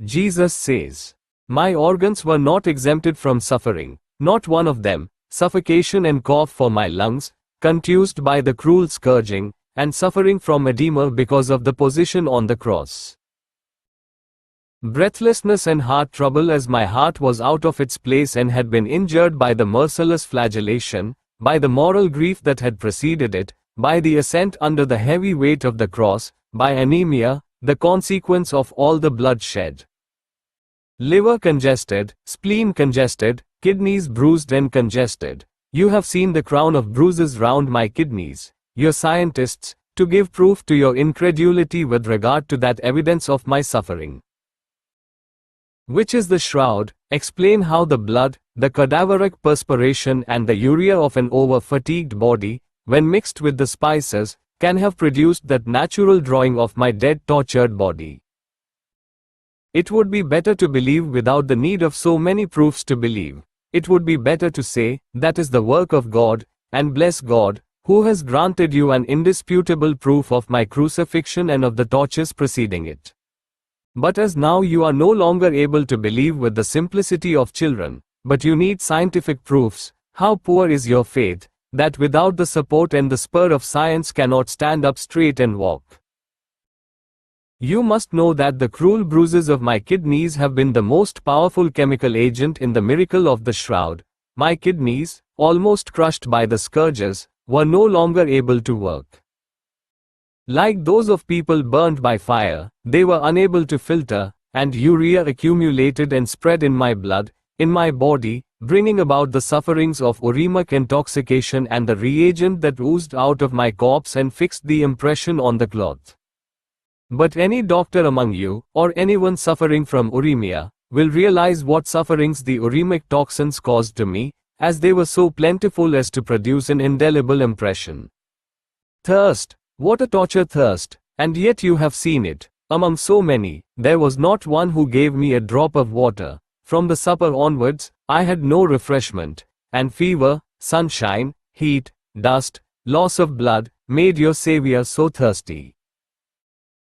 Jesus says, "My organs were not exempted from suffering, not one of them, suffocation and cough for my lungs, contused by the cruel scourging, and suffering from edema because of the position on the cross. Breathlessness and heart trouble as my heart was out of its place and had been injured by the merciless flagellation, by the moral grief that had preceded it, by the ascent under the heavy weight of the cross, by anemia, the consequence of all the blood shed. Liver congested, spleen congested, kidneys bruised and congested. You have seen the crown of bruises round my kidneys, your scientists, to give proof to your incredulity with regard to that evidence of my suffering. Which is the shroud? Explain how the blood, the cadaveric perspiration and the urea of an over-fatigued body, when mixed with the spices, can have produced that natural drawing of my dead tortured body. It would be better to believe without the need of so many proofs to believe. It would be better to say, that is the work of God, and bless God, who has granted you an indisputable proof of my crucifixion and of the tortures preceding it. But as now you are no longer able to believe with the simplicity of children, but you need scientific proofs, how poor is your faith, that without the support and the spur of science cannot stand up straight and walk. You must know that the cruel bruises of my kidneys have been the most powerful chemical agent in the miracle of the shroud. My kidneys, almost crushed by the scourges, were no longer able to work. Like those of people burned by fire, they were unable to filter, and urea accumulated and spread in my blood, in my body, bringing about the sufferings of uremic intoxication and the reagent that oozed out of my corpse and fixed the impression on the cloth. But any doctor among you, or anyone suffering from uremia, will realize what sufferings the uremic toxins caused to me, as they were so plentiful as to produce an indelible impression. Thirst. What a torture thirst, and yet you have seen it. Among so many, there was not one who gave me a drop of water. From the supper onwards, I had no refreshment, and fever, sunshine, heat, dust, loss of blood, made your Savior so thirsty.